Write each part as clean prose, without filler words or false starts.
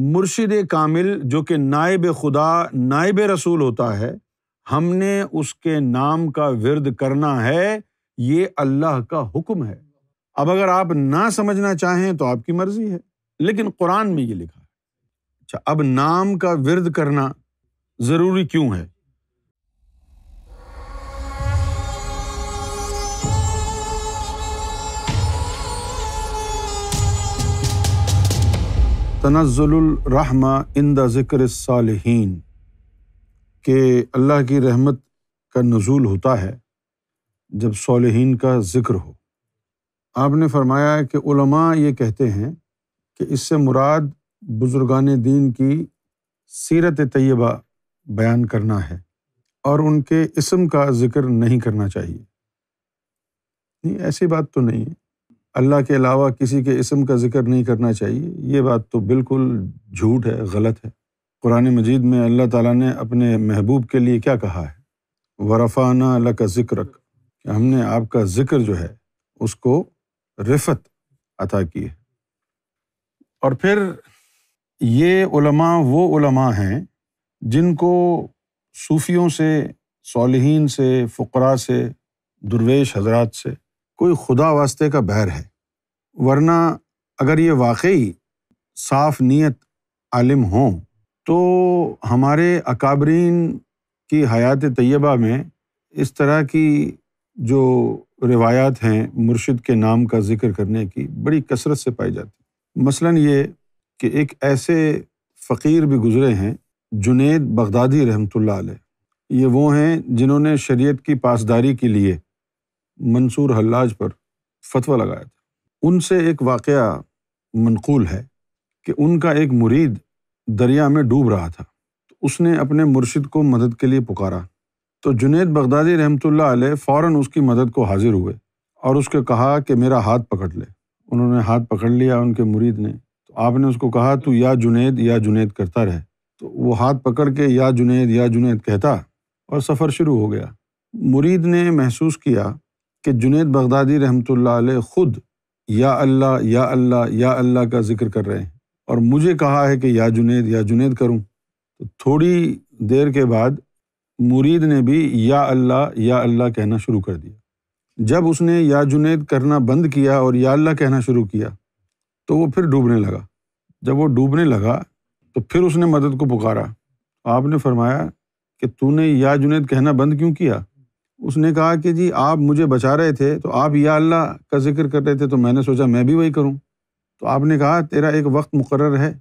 مرشد کامل جو کہ نائب خدا نائب رسول ہوتا ہے، ہم نے اس کے نام کا ورد کرنا ہے، یہ اللہ کا حکم ہے۔ اب اگر آپ نہ سمجھنا چاہیں تو آپ کی مرضی ہے، لیکن قرآن میں یہ لکھا ہے۔ اچھا، اب نام کا ورد کرنا ضروری کیوں ہے؟ تنزل الرحمہ عند ذکر الصالحین، کہ اللہ کی رحمت کا نزول ہوتا ہے جب صالحین کا ذکر ہو۔ آپ نے فرمایا کہ علماء یہ کہتے ہیں کہ اس سے مراد بزرگان دین کی سیرت طیبہ بیان کرنا ہے اور ان کے اسم کا ذکر نہیں کرنا چاہیے۔ نہیں، ایسی بات تو نہیں ہے، اللہ کے علاوہ کسی کے اسم کا ذکر نہیں کرنا چاہیے، یہ بات تو بالکل جھوٹ ہے، غلط ہے۔ قرآن مجید میں اللہ تعالیٰ نے اپنے محبوب کے لیے کیا کہا ہے؟ وَرَفَعْنَا لَكَ ذِكْرَكَ، کہ ہم نے آپ کا ذکر جو ہے اس کو رفعت عطا کی ہے۔ اور پھر یہ علماء وہ علماء ہیں جن کو صوفیوں سے، صالحین سے، فقراء سے، درویش حضرات سے کوئی خدا واسطے کا بیر ہے، ورنہ اگر یہ واقعی صاف نیت عالم ہوں تو ہمارے اکابرین کی حیات طیبہ میں اس طرح کی جو روایات ہیں مرشد کے نام کا ذکر کرنے کی بڑی کثرت سے پائی جاتی۔ مثلاً یہ کہ ایک ایسے فقیر بھی گزرے ہیں جنید بغدادی رحمۃ اللہ علیہ، یہ وہ ہیں جنہوں نے شریعت کی پاسداری کے لیے منصور حلاج پر فتویٰ لگایا تھا۔ ان سے ایک واقعہ منقول ہے کہ ان کا ایک مرید دریا میں ڈوب رہا تھا، تو اس نے اپنے مرشد کو مدد کے لیے پکارا، تو جنید بغدادی رحمۃ اللہ علیہ فوراً اس کی مدد کو حاضر ہوئے اور اس کو کہا کہ میرا ہاتھ پکڑ لے۔ انہوں نے ہاتھ پکڑ لیا ان کے مرید نے، تو آپ نے اس کو کہا تو یا جنید کرتا رہے، تو وہ ہاتھ پکڑ کے یا جنید کہتا اور سفر شروع ہو گیا۔ مرید نے محسوس کیا کہ جنید بغدادی رحمۃ اللہ علیہ خود یا اللہ کا ذکر کر رہے ہیں اور مجھے کہا ہے کہ یا جنید کروں۔ تو تھوڑی دیر کے بعد مرید نے بھی یا اللہ کہنا شروع کر دیا۔ جب اس نے یا جنید کرنا بند کیا اور یا اللہ کہنا شروع کیا تو وہ پھر ڈوبنے لگا۔ جب وہ ڈوبنے لگا تو پھر اس نے مدد کو پکارا۔ آپ نے فرمایا کہ تو نے یا جنید کہنا بند کیوں کیا؟ اس نے کہا کہ جی آپ مجھے بچا رہے تھے تو آپ یا اللہ کا ذکر کر رہے تھے تو میں نے سوچا میں بھی وہی کروں۔ تو آپ نے کہا تیرا ایک وقت مقرر ہے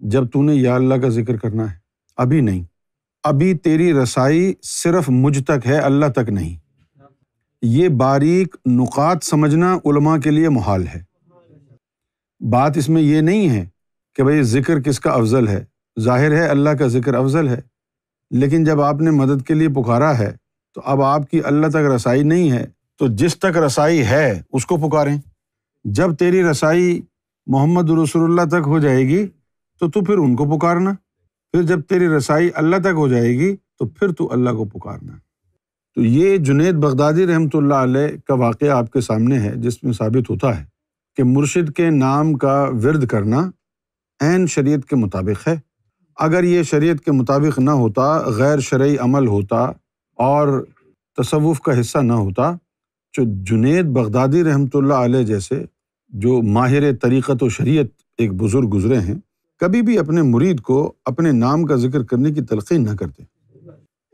جب تو نے یا اللہ کا ذکر کرنا ہے، ابھی نہیں، ابھی تیری رسائی صرف مجھ تک ہے، اللہ تک نہیں۔ یہ باریک نقاط سمجھنا علماء کے لیے محال ہے۔ بات اس میں یہ نہیں ہے کہ بھئی ذکر کس کا افضل ہے، ظاہر ہے اللہ کا ذکر افضل ہے، لیکن جب آپ نے مدد کے لیے پکارا ہے تو اب آپ کی اللہ تک رسائی نہیں ہے، تو جس تک رسائی ہے اس کو پکاریں۔ جب تیری رسائی محمد رسول اللہ تک ہو جائے گی تو پھر ان کو پکارنا، پھر جب تیری رسائی اللہ تک ہو جائے گی تو پھر تو اللہ کو پکارنا۔ تو یہ جنید بغدادی رحمۃ اللہ علیہ کا واقعہ آپ کے سامنے ہے، جس میں ثابت ہوتا ہے کہ مرشد کے نام کا ورد کرنا عین شریعت کے مطابق ہے۔ اگر یہ شریعت کے مطابق نہ ہوتا، غیر شرعی عمل ہوتا اور تصوف کا حصہ نہ ہوتا، تو جنید بغدادی رحمۃ اللہ علیہ جیسے جو ماہر طریقت و شریعت ایک بزرگ گزرے ہیں کبھی بھی اپنے مرید کو اپنے نام کا ذکر کرنے کی تلقین نہ کرتے۔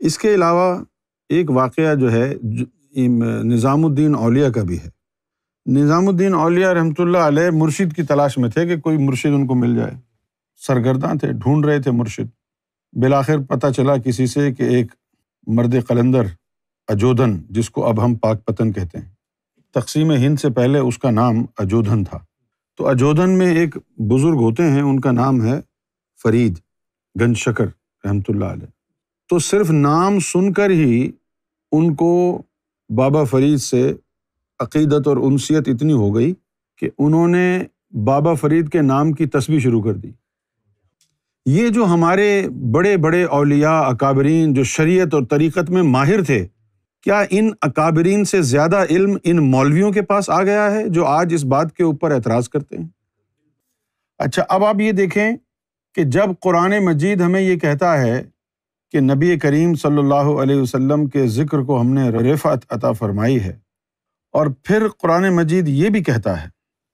اس کے علاوہ ایک واقعہ جو ہے نظام الدین اولیاء کا بھی ہے۔ نظام الدین اولیاء رحمۃ اللہ علیہ مرشد کی تلاش میں تھے کہ کوئی مرشد ان کو مل جائے، سرگرداں تھے، ڈھونڈ رہے تھے مرشد۔ بالآخر پتہ چلا کسی سے کہ ایک مرد قلندر اجودھن، جس کو اب ہم پاک پتن کہتے ہیں، تقسیم ہند سے پہلے اس کا نام اجودھن تھا۔ تو اجودھن میں ایک بزرگ ہوتے ہیں، ان کا نام ہے فرید گنج شکر رحمۃ اللہ علیہ۔ تو صرف نام سن کر ہی ان کو بابا فرید سے عقیدت اور انسیت اتنی ہو گئی کہ انہوں نے بابا فرید کے نام کی تسبیح شروع کر دی۔ یہ جو ہمارے بڑے بڑے اولیاء اکابرین جو شریعت اور طریقت میں ماہر تھے، کیا ان اکابرین سے زیادہ علم ان مولویوں کے پاس آ گیا ہے جو آج اس بات کے اوپر اعتراض کرتے ہیں؟ اچھا، اب آپ یہ دیکھیں کہ جب قرآن مجید ہمیں یہ کہتا ہے کہ نبی کریم صلی اللہ علیہ وسلم کے ذکر کو ہم نے رفعت عطا فرمائی ہے، اور پھر قرآن مجید یہ بھی کہتا ہے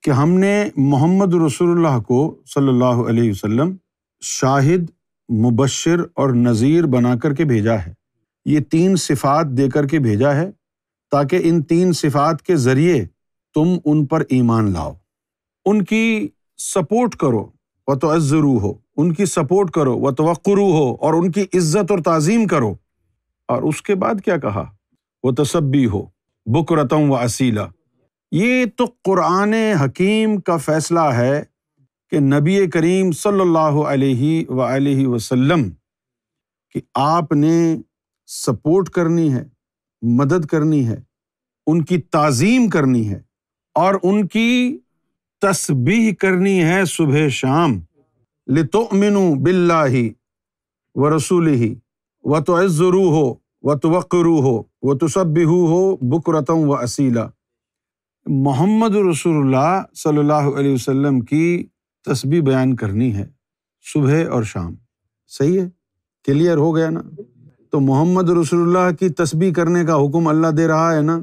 کہ ہم نے محمد رسول اللہ کو صلی اللہ علیہ وسلم شاہد، مبشر اور نذیر بنا کر کے بھیجا ہے، یہ 3 صفات دے کر کے بھیجا ہے تاکہ ان 3 صفات کے ذریعے تم ان پر ایمان لاؤ، ان کی سپورٹ کرو وتعزروا ہو، ان کی سپورٹ کرو وتوقروا ہو، اور ان کی عزت اور تعظیم کرو۔ اور اس کے بعد کیا کہا؟ وتسبیحوا بکرۃ واصیلا۔ یہ تو قرآن حکیم کا فیصلہ ہے کہ نبی کریم صلی اللہ علیہ وآلہ وسلم کہ آپ نے سپورٹ کرنی ہے، مدد کرنی ہے، ان کی تعظیم کرنی ہے، اور ان کی تسبیح کرنی ہے صبح شام۔ لتؤمنوا باللہ ورسولہ وتعزروہ وتوقروہ وتسبحوہ بکرۃ واصیلا۔ محمد رسول اللہ صلی اللہ علیہ وسلم کی تسبیح بیان کرنی ہے صبح اور شام۔ صحیح ہے؟ کلیئر ہو گیا نا؟ تو محمد رسول اللہ کی تسبیح کرنے کا حکم اللہ دے رہا ہے نا۔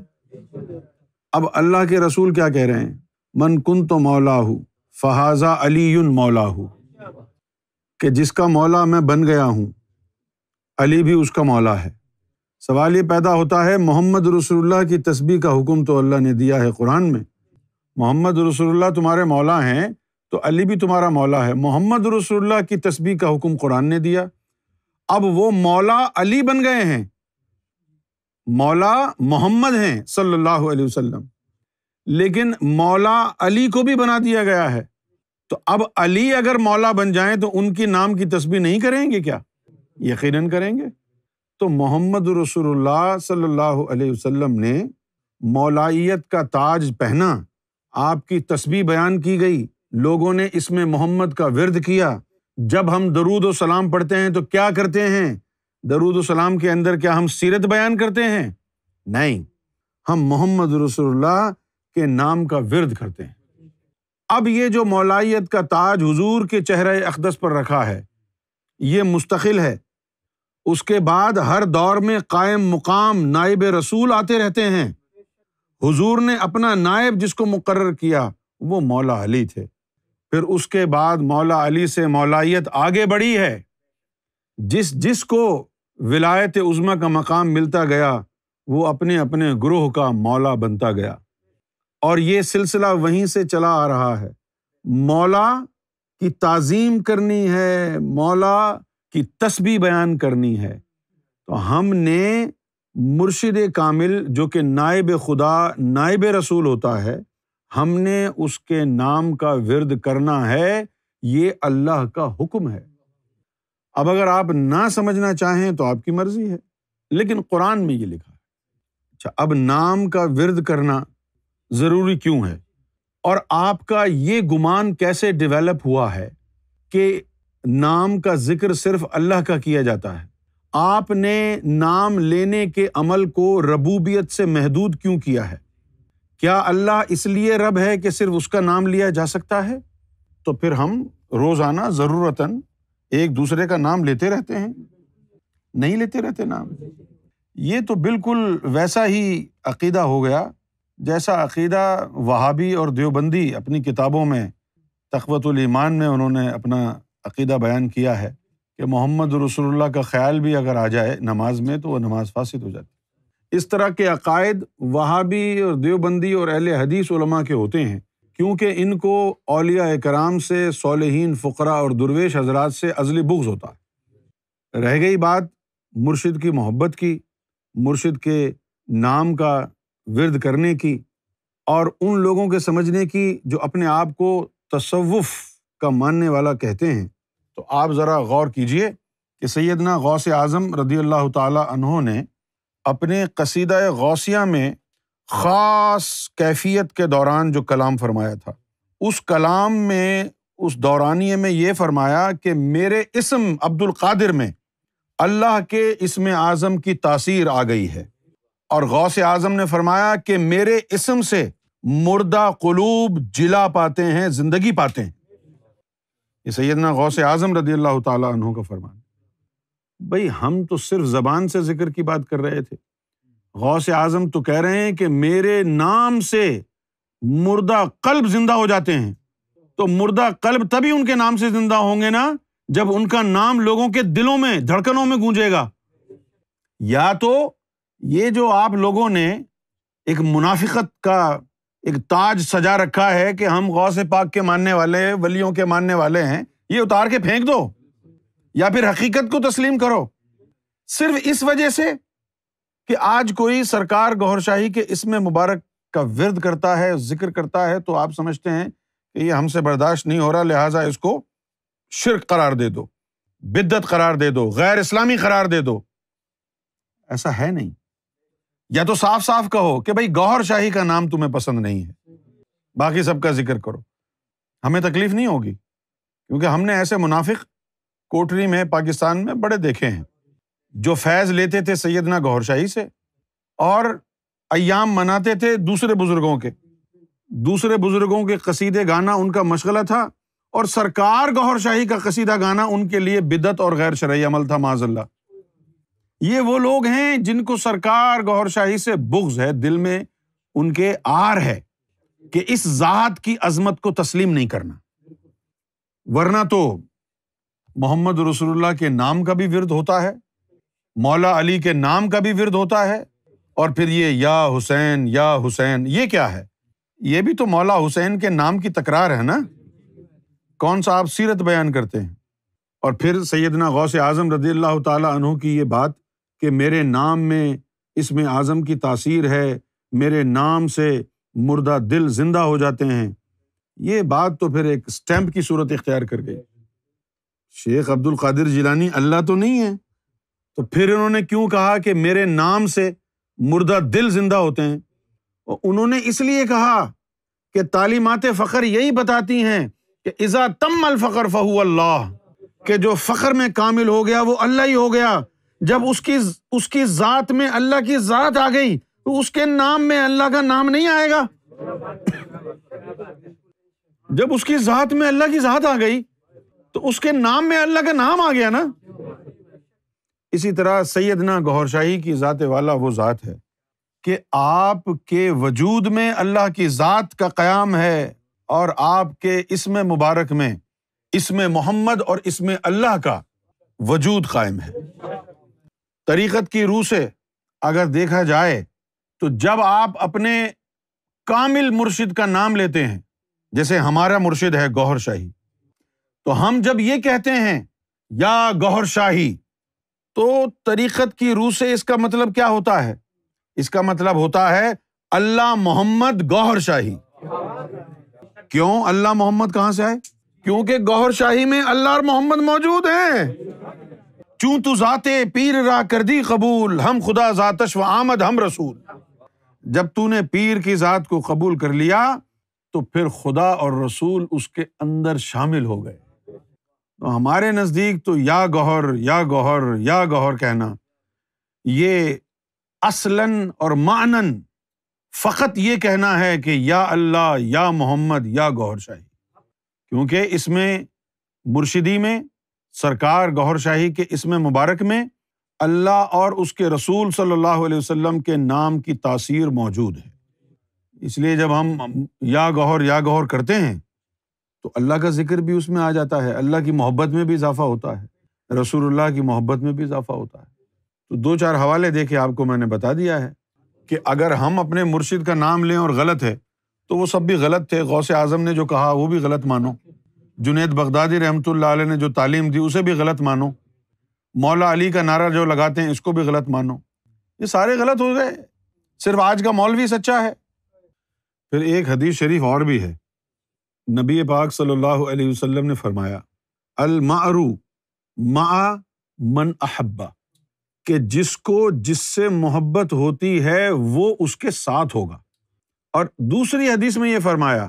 اب اللہ کے رسول کیا کہہ رہے ہیں؟ من کنت مولاہ فہذا علی مولاہ، کہ جس کا مولا میں بن گیا ہوں، علی بھی اس کا مولا ہے۔ سوال یہ پیدا ہوتا ہے، محمد رسول اللہ کی تسبیح کا حکم تو اللہ نے دیا ہے قرآن میں، محمد رسول اللہ تمہارے مولا ہیں تو علی بھی تمہارا مولا ہے، محمد رسول اللہ کی تسبیح کا حکم قرآن نے دیا، اب وہ مولا علی بن گئے ہیں، مولا محمد ہیں صلی اللہ علیہ وسلم، لیکن مولا علی کو بھی بنا دیا گیا ہے، تو اب علی اگر مولا بن جائیں تو ان کی نام کی تسبیح نہیں کریں گے کیا؟ یقیناً کریں گے۔ تو محمد رسول اللہ صلی اللہ علیہ وسلم نے مولائیت کا تاج پہنا، آپ کی تسبیح بیان کی گئی، لوگوں نے اس میں محمد کا ورد کیا۔ جب ہم درود و سلام پڑھتے ہیں تو کیا کرتے ہیں؟ درود و سلام کے اندر کیا ہم سیرت بیان کرتے ہیں؟ نہیں، ہم محمد رسول اللہ کے نام کا ورد کرتے ہیں۔ اب یہ جو مولائیت کا تاج حضور کے چہرہ اقدس پر رکھا ہے، یہ مستقل ہے، اس کے بعد ہر دور میں قائم مقام نائب رسول آتے رہتے ہیں۔ حضور نے اپنا نائب جس کو مقرر کیا وہ مولا علی تھے، پھر اس کے بعد مولا علی سے مولائیت آگے بڑھی ہے، جس کو ولایت عظمیٰ کا مقام ملتا گیا وہ اپنے اپنے گروہ کا مولا بنتا گیا، اور یہ سلسلہ وہیں سے چلا آ رہا ہے۔ مولا کی تعظیم کرنی ہے، مولا کی تسبیح بیان کرنی ہے، تو ہم نے مرشد کامل جو کہ نائب خدا، نائب رسول ہوتا ہے، ہم نے اس کے نام کا ورد کرنا ہے، یہ اللہ کا حکم ہے۔ اب اگر آپ نہ سمجھنا چاہیں تو آپ کی مرضی ہے، لیکن قرآن میں یہ لکھا ہے۔ اچھا، اب نام کا ورد کرنا ضروری کیوں ہے؟ اور آپ کا یہ گمان کیسے ڈیولپ ہوا ہے کہ نام کا ذکر صرف اللہ کا کیا جاتا ہے؟ آپ نے نام لینے کے عمل کو ربوبیت سے محدود کیوں کیا ہے؟ کیا اللہ اس لیے رب ہے کہ صرف اس کا نام لیا جا سکتا ہے؟ تو پھر ہم روزانہ ضرورتاً ایک دوسرے کا نام لیتے رہتے ہیں، نہیں لیتے رہتے نام۔ یہ تو بالکل ویسا ہی عقیدہ ہو گیا جیسا عقیدہ وہابی اور دیوبندی اپنی کتابوں میں تقویۃ الایمان میں انہوں نے اپنا عقیدہ بیان کیا ہے کہ محمد رسول اللہ کا خیال بھی اگر آ جائے نماز میں تو وہ نماز فاسد ہو جاتی۔ اس طرح کے عقائد وہابی اور دیوبندی اور اہل حدیث علماء کے ہوتے ہیں، کیونکہ ان کو اولیاء کرام سے، صالحین، فقراء اور درویش حضرات سے ازلی بغض ہوتا ہے۔ رہ گئی بات مرشد کی محبت کی، مرشد کے نام کا ورد کرنے کی، اور ان لوگوں کے سمجھنے کی جو اپنے آپ کو تصوف کا ماننے والا کہتے ہیں، تو آپ ذرا غور کیجئے کہ سیدنا غوث اعظم رضی اللہ تعالی عنہ نے اپنے قصیدہ غوثیہ میں خاص کیفیت کے دوران جو کلام فرمایا تھا، اس کلام میں، اس دورانیے میں یہ فرمایا کہ میرے اسم عبد القادر میں اللہ کے اسم اعظم کی تاثیر آ گئی ہے، اور غوث اعظم نے فرمایا کہ میرے اسم سے مردہ قلوب جلا پاتے ہیں، زندگی پاتے ہیں۔ یہ سیدنا غوث اعظم رضی اللہ تعالیٰ عنہ کا فرمان ہے۔ بھئی ہم تو صرف زبان سے ذکر کی بات کر رہے تھے، غوث اعظم تو کہہ رہے ہیں کہ میرے نام سے مردہ قلب زندہ ہو جاتے ہیں۔ تو مردہ قلب تبھی ان کے نام سے زندہ ہوں گے نا جب ان کا نام لوگوں کے دلوں میں، دھڑکنوں میں گونجے گا۔ یا تو یہ جو آپ لوگوں نے ایک منافقت کا ایک تاج سجا رکھا ہے کہ ہم غوث پاک کے ماننے والے، ولیوں کے ماننے والے ہیں، یہ اتار کے پھینک دو، یا پھر حقیقت کو تسلیم کرو۔ صرف اس وجہ سے کہ آج کوئی سرکار گوھر شاہی کے اسم مبارک کا ورد کرتا ہے، ذکر کرتا ہے، تو آپ سمجھتے ہیں کہ یہ ہم سے برداشت نہیں ہو رہا، لہٰذا اس کو شرک قرار دے دو، بدعت قرار دے دو، غیر اسلامی قرار دے دو۔ ایسا ہے نہیں۔ یا تو صاف صاف کہو کہ بھائی گوھر شاہی کا نام تمہیں پسند نہیں ہے، باقی سب کا ذکر کرو، ہمیں تکلیف نہیں ہوگی، کیونکہ ہم نے ایسے منافق کوٹری میں، پاکستان میں بڑے دیکھے ہیں جو فیض لیتے تھے سیدنا گوھر شاہی سے اور ایام مناتے تھے دوسرے بزرگوں کے قصیدے گانا ان کا مشغلہ تھا، اور سرکار گوھر شاہی کا قصیدہ گانا ان کے لیے بدعت اور غیر شرعی عمل تھا، معاذ اللہ۔ یہ وہ لوگ ہیں جن کو سرکار گوھر شاہی سے بغض ہے، دل میں ان کے آر ہے کہ اس ذات کی عظمت کو تسلیم نہیں کرنا، ورنہ تو محمد رسول اللہ کے نام کا بھی ورد ہوتا ہے، مولا علی کے نام کا بھی ورد ہوتا ہے، اور پھر یہ یا حسین یا حسین، یہ کیا ہے؟ یہ بھی تو مولا حسین کے نام کی تکرار ہے نا، کون سا آپ سیرت بیان کرتے ہیں؟ اور پھر سیدنا غوث اعظم رضی اللہ تعالیٰ عنہ کی یہ بات کہ میرے نام میں اسم اعظم کی تاثیر ہے، میرے نام سے مردہ دل زندہ ہو جاتے ہیں، یہ بات تو پھر ایک اسٹیمپ کی صورت اختیار کر گئی۔ شیخ عبد القادر جیلانی اللہ تو نہیں ہے، تو پھر انہوں نے کیوں کہا کہ میرے نام سے مردہ دل زندہ ہوتے ہیں؟ اور انہوں نے اس لیے کہا کہ تعلیمات فخر یہی بتاتی ہیں کہ اذا تم الفقر فہو اللہ، کہ جو فخر میں کامل ہو گیا وہ اللہ ہی ہو گیا۔ جب اس کی ذات میں اللہ کی ذات آ گئی تو اس کے نام میں اللہ کا نام نہیں آئے گا۔ جب اس کی ذات میں اللہ کی ذات آ گئی تو اس کے نام میں اللہ کا نام آ گیا نا۔ اسی طرح سیدنا گوھر شاہی کی ذات والا وہ ذات ہے کہ آپ کے وجود میں اللہ کی ذات کا قیام ہے، اور آپ کے اسم مبارک میں اسم محمد اور اسم اللہ کا وجود قائم ہے۔ طریقت کی روح سے اگر دیکھا جائے تو جب آپ اپنے کامل مرشد کا نام لیتے ہیں، جیسے ہمارا مرشد ہے گوھر شاہی، تو ہم جب یہ کہتے ہیں یا گوھر شاہی، تو طریقت کی روح سے اس کا مطلب کیا ہوتا ہے؟ اس کا مطلب ہوتا ہے اللہ محمد گوھر شاہی۔ کیوں اللہ محمد کہاں سے آئے؟ کیونکہ گوھر شاہی میں اللہ اور محمد موجود ہیں۔ چوں تو ذات پیر را کر دی قبول، ہم خدا ذاتش و آمد ہم رسول۔ جب تو نے پیر کی ذات کو قبول کر لیا تو پھر خدا اور رسول اس کے اندر شامل ہو گئے۔ تو ہمارے نزدیک تو یا گوھر یا گوھر یا گوھر کہنا، یہ اصلاً اور معناً فقط یہ کہنا ہے کہ یا اللہ یا محمد یا گوھر شاہی، کیونکہ اس میں مرشدی میں سرکار گوھر شاہی کے اسم مبارک میں اللہ اور اس کے رسول صلی اللہ علیہ وسلم کے نام کی تاثیر موجود ہے۔ اس لیے جب ہم یا گوھر کرتے ہیں تو اللہ کا ذکر بھی اس میں آ جاتا ہے، اللہ کی محبت میں بھی اضافہ ہوتا ہے، رسول اللہ کی محبت میں بھی اضافہ ہوتا ہے۔ تو 2-4 حوالے دے کے آپ کو میں نے بتا دیا ہے کہ اگر ہم اپنے مرشد کا نام لیں اور غلط ہے تو وہ سب بھی غلط تھے۔ غوث اعظم نے جو کہا وہ بھی غلط مانو، جنید بغدادی رحمۃ اللہ علیہ نے جو تعلیم دی اسے بھی غلط مانو، مولا علی کا نعرہ جو لگاتے ہیں اس کو بھی غلط مانو، یہ سارے غلط ہو گئے، صرف آج کا مولوی سچا ہے۔ پھر ایک حدیث شریف اور بھی ہے، نبی پاک صلی اللہ علیہ وسلم نے فرمایا المرء مع من احب، کہ جس کو جس سے محبت ہوتی ہے وہ اس کے ساتھ ہوگا۔ اور دوسری حدیث میں یہ فرمایا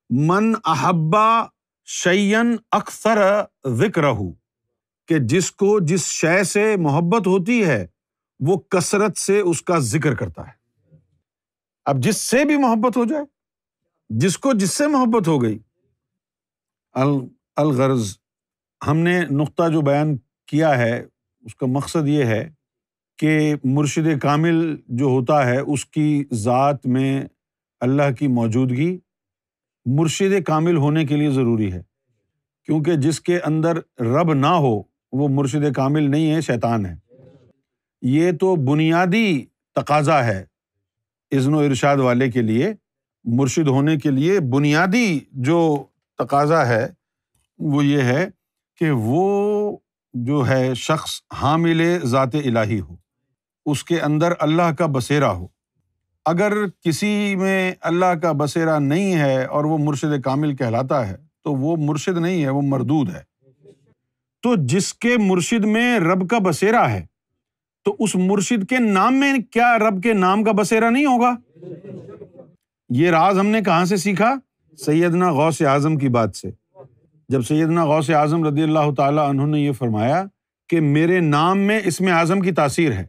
من احب شیئا اکثر ذکرہ، کہ جس کو جس شے سے محبت ہوتی ہے وہ کثرت سے اس کا ذکر کرتا ہے۔ اب جس سے بھی محبت ہو جائے، جس کو جس سے محبت ہو گئی، الغرض ہم نے نقطہ جو بیان کیا ہے اس کا مقصد یہ ہے کہ مرشد کامل جو ہوتا ہے اس کی ذات میں اللہ کی موجودگی مرشد کامل ہونے کے لیے ضروری ہے، کیونکہ جس کے اندر رب نہ ہو وہ مرشد کامل نہیں ہے، شیطان ہے۔ یہ تو بنیادی تقاضا ہے اذن و ارشاد والے کے لیے، مرشد ہونے کے لیے بنیادی جو تقاضا ہے وہ یہ ہے کہ وہ جو ہے شخص حامل ذات الہی ہو، اس کے اندر اللہ کا بصیرہ ہو۔ اگر کسی میں اللہ کا بصیرہ نہیں ہے اور وہ مرشد کامل کہلاتا ہے تو وہ مرشد نہیں ہے، وہ مردود ہے۔ تو جس کے مرشد میں رب کا بصیرہ ہے تو اس مرشد کے نام میں کیا رب کے نام کا بصیرہ نہیں ہوگا؟ یہ راز ہم نے کہاں سے سیکھا؟ سیدنا غوث اعظم کی بات سے۔ جب سیدنا غوث اعظم رضی اللہ تعالیٰ عنہ نے یہ فرمایا کہ میرے نام میں اسم اعظم کی تاثیر ہے،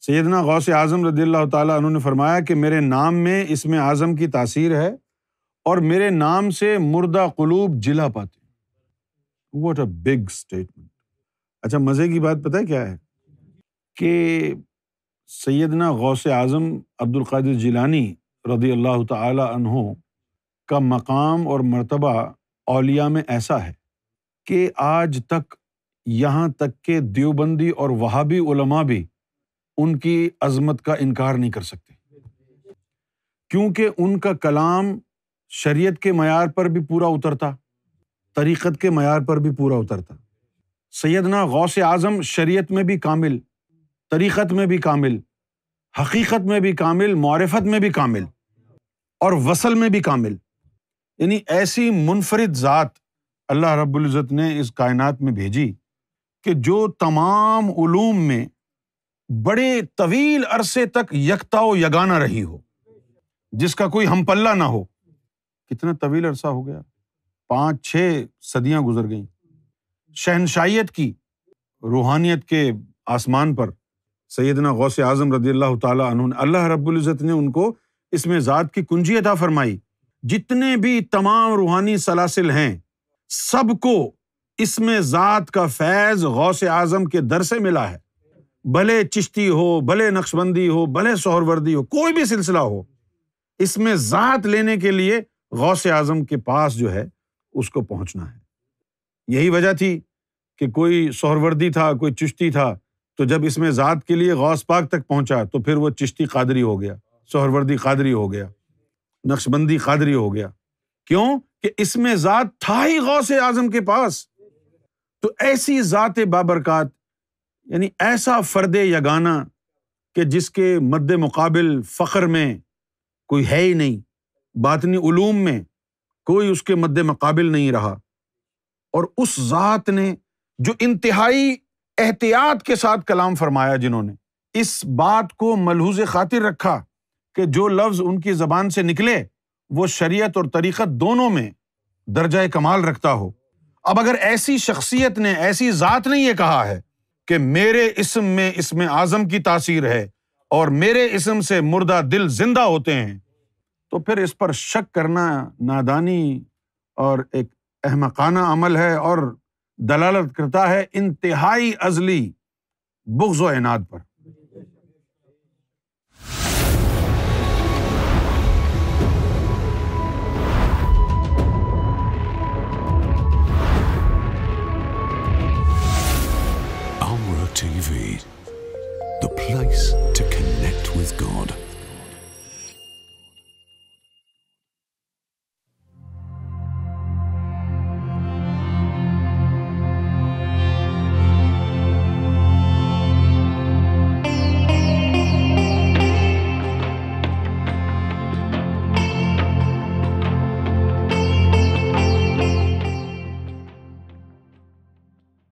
سیدنا غوث اعظم رضی اللہ تعالیٰ عنہ نے فرمایا کہ میرے نام میں اسم اعظم کی تاثیر ہے اور میرے نام سے مردہ قلوب جلا پاتے ہیں۔ What a big statement. اچھا، مزے کی بات پتہ ہے کیا ہے کہ سیدنا غوث اعظم عبد القادر جیلانی رضی اللہ تعالیٰ عنہ کا مقام اور مرتبہ اولیاء میں ایسا ہے کہ آج تک یہاں تک کہ دیوبندی اور وہابی علماء بھی ان کی عظمت کا انکار نہیں کر سکتے، کیونکہ ان کا کلام شریعت کے معیار پر بھی پورا اترتا، طریقت کے معیار پر بھی پورا اترتا۔ سیدنا غوث اعظم شریعت میں بھی کامل، طریقت میں بھی کامل، حقیقت میں بھی کامل، معرفت میں بھی کامل اور وصل میں بھی کامل، یعنی ایسی منفرد ذات اللہ رب العزت نے اس کائنات میں بھیجی کہ جو تمام علوم میں بڑے طویل عرصے تک یکتا و یگانہ رہی ہو، جس کا کوئی ہم پلہ نہ ہو۔ کتنا طویل عرصہ ہو گیا، 5-6 صدیاں گزر گئیں۔ شہنشائیت کی، روحانیت کے آسمان پر سیدنا غوث اعظم رضی اللہ تعالیٰ عنہ نے، اللہ رب العزت نے ان کو اس میں ذات کی کنجی عطا فرمائی۔ جتنے بھی تمام روحانی سلاسل ہیں سب کو اس میں ذات کا فیض غوث اعظم کے در سے ملا ہے، بھلے چشتی ہو، بھلے نقشبندی ہو، بھلے سہروردی ہو، کوئی بھی سلسلہ ہو، اس میں ذات لینے کے لیے غوث اعظم کے پاس جو ہے اس کو پہنچنا ہے۔ یہی وجہ تھی کہ کوئی سہروردی تھا، کوئی چشتی تھا، تو جب اس میں ذات کے لیے غوث پاک تک پہنچا تو پھر وہ چشتی قادری ہو گیا، سہروردی قادری ہو گیا، نقشبندی قادری ہو گیا۔ کیوں کہ اس میں ذات تھا ہی غوث اعظم کے پاس۔ تو ایسی ذات بابرکات، یعنی ایسا فرد یگانہ کہ جس کے مد مقابل فخر میں کوئی ہے ہی نہیں، باطنی علوم میں کوئی اس کے مد مقابل نہیں رہا، اور اس ذات نے جو انتہائی احتیاط کے ساتھ کلام فرمایا، جنہوں نے اس بات کو ملحوظ خاطر رکھا کہ جو لفظ ان کی زبان سے نکلے وہ شریعت اور طریقت دونوں میں درجہ کمال رکھتا ہو۔ اب اگر ایسی شخصیت نے، ایسی ذات نے یہ کہا ہے کہ میرے اسم میں اسم اعظم کی تاثیر ہے اور میرے اسم سے مردہ دل زندہ ہوتے ہیں، تو پھر اس پر شک کرنا نادانی اور ایک احمقانہ عمل ہے اور دلالت کرتا ہے انتہائی ازلی بغض و عناد پر۔ TV, the place to connect with God.